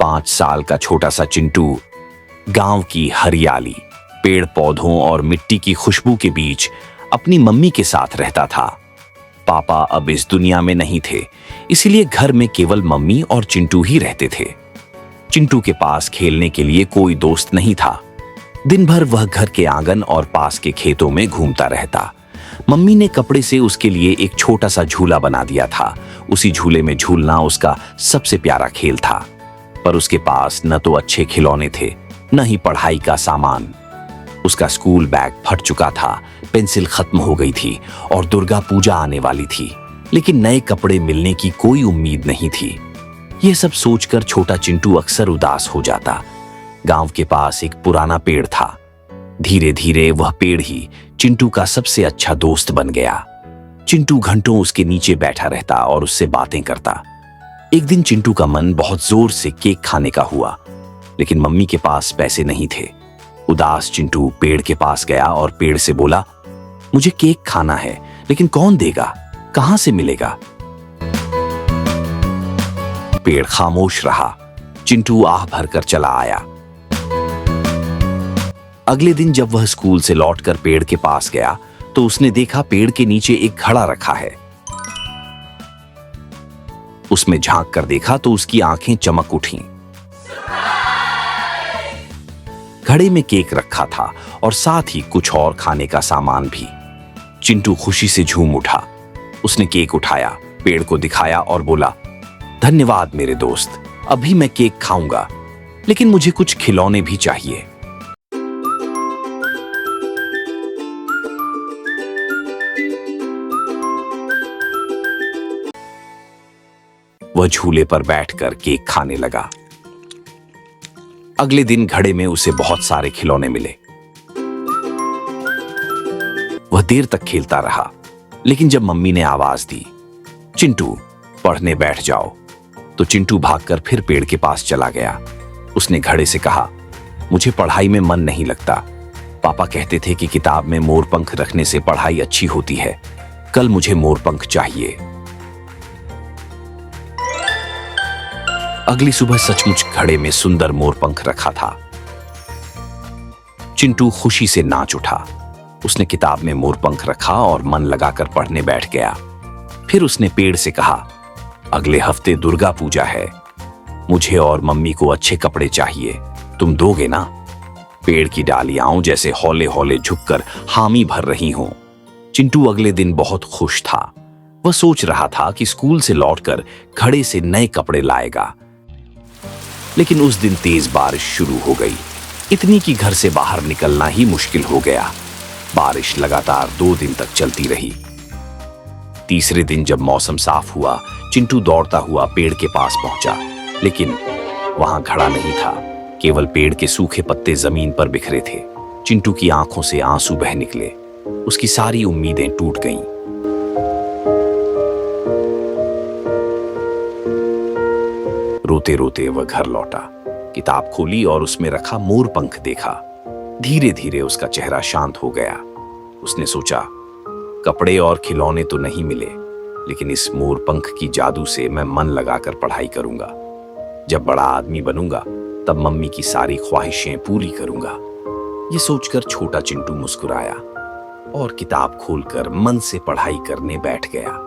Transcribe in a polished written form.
5 साल का छोटा सा चिंटू गांव की हरियाली, पेड़ पौधों और मिट्टी की खुशबू के बीच अपनी मम्मी के साथ रहता था। पापा अब इस दुनिया में नहीं थे, इसीलिए घर में केवल मम्मी और चिंटू ही रहते थे। चिंटू के पास खेलने के लिए कोई दोस्त नहीं था। दिन भर वह घर के आंगन और पास के खेतों में घूमता रहता। मम्मी ने कपड़े से उसके लिए एक छोटा सा झूला बना दिया था। उसी झूले में झूलना उसका सबसे प्यारा खेल था। पर उसके पास न तो अच्छे खिलौने थे, न ही पढ़ाई का सामान। उसका स्कूल बैग फट चुका था, पेंसिल खत्म हो गई थी और दुर्गा पूजा आने वाली थी, लेकिन नए कपड़े मिलने की कोई उम्मीद नहीं थी। यह सब सोचकर छोटा चिंटू अक्सर उदास हो जाता। गांव के पास एक पुराना पेड़ था। धीरे धीरे वह पेड़ ही चिंटू का सबसे अच्छा दोस्त बन गया। चिंटू घंटों उसके नीचे बैठा रहता और उससे बातें करता। एक दिन चिंटू का मन बहुत जोर से केक खाने का हुआ, लेकिन मम्मी के पास पैसे नहीं थे। उदास चिंटू पेड़ के पास गया और पेड़ से बोला, मुझे केक खाना है, लेकिन कौन देगा, कहां से मिलेगा? पेड़ खामोश रहा। चिंटू आह भरकर चला आया। अगले दिन जब वह स्कूल से लौटकर पेड़ के पास गया तो उसने देखा पेड़ के नीचे एक घड़ा रखा है। उसमें झांक कर देखा तो उसकी आंखें चमक उठीं। घड़े में केक रखा था और साथ ही कुछ और खाने का सामान भी। चिंटू खुशी से झूम उठा। उसने केक उठाया, पेड़ को दिखाया और बोला, धन्यवाद मेरे दोस्त, अभी मैं केक खाऊंगा, लेकिन मुझे कुछ खिलौने भी चाहिए। वह झूले पर बैठकर केक खाने लगा। अगले दिन घड़े में उसे बहुत सारे खिलौने मिले। वह देर तक खेलता रहा, लेकिन जब मम्मी ने आवाज दी, चिंटू पढ़ने बैठ जाओ, तो चिंटू भागकर फिर पेड़ के पास चला गया। उसने घड़े से कहा, मुझे पढ़ाई में मन नहीं लगता। पापा कहते थे कि किताब में मोर पंख रखने से पढ़ाई अच्छी होती है। कल मुझे मोर पंख चाहिए। अगली सुबह सचमुच घड़े में सुंदर मोर पंख रखा था। चिंटू खुशी से नाच उठा। उसने किताब में मोर पंख रखा और मन लगाकर पढ़ने बैठ गया। फिर उसने पेड़ से कहा, अगले हफ्ते दुर्गा पूजा है, मुझे और मम्मी को अच्छे कपड़े चाहिए, तुम दोगे ना? पेड़ की डालियां जैसे हौले हौले झुककर हामी भर रही हों। चिंटू अगले दिन बहुत खुश था। वह सोच रहा था कि स्कूल से लौटकर घड़े से नए कपड़े लाएगा। लेकिन उस दिन तेज बारिश शुरू हो गई, इतनी कि घर से बाहर निकलना ही मुश्किल हो गया। बारिश लगातार 2 दिन तक चलती रही। तीसरे दिन जब मौसम साफ हुआ, चिंटू दौड़ता हुआ पेड़ के पास पहुंचा, लेकिन वहां घड़ा नहीं था। केवल पेड़ के सूखे पत्ते जमीन पर बिखरे थे। चिंटू की आंखों से आंसू बह निकले। उसकी सारी उम्मीदें टूट गईं। रोते रोते वह घर लौटा, किताब खोली और उसमें रखा मोर पंख देखा। धीरे धीरे उसका चेहरा शांत हो गया। उसने सोचा, कपड़े और खिलौने तो नहीं मिले, लेकिन इस मोर पंख की जादू से मैं मन लगाकर पढ़ाई करूंगा। जब बड़ा आदमी बनूंगा तब मम्मी की सारी ख्वाहिशें पूरी करूंगा। ये सोचकर छोटा चिंटू मुस्कुराया और किताब खोलकर मन से पढ़ाई करने बैठ गया।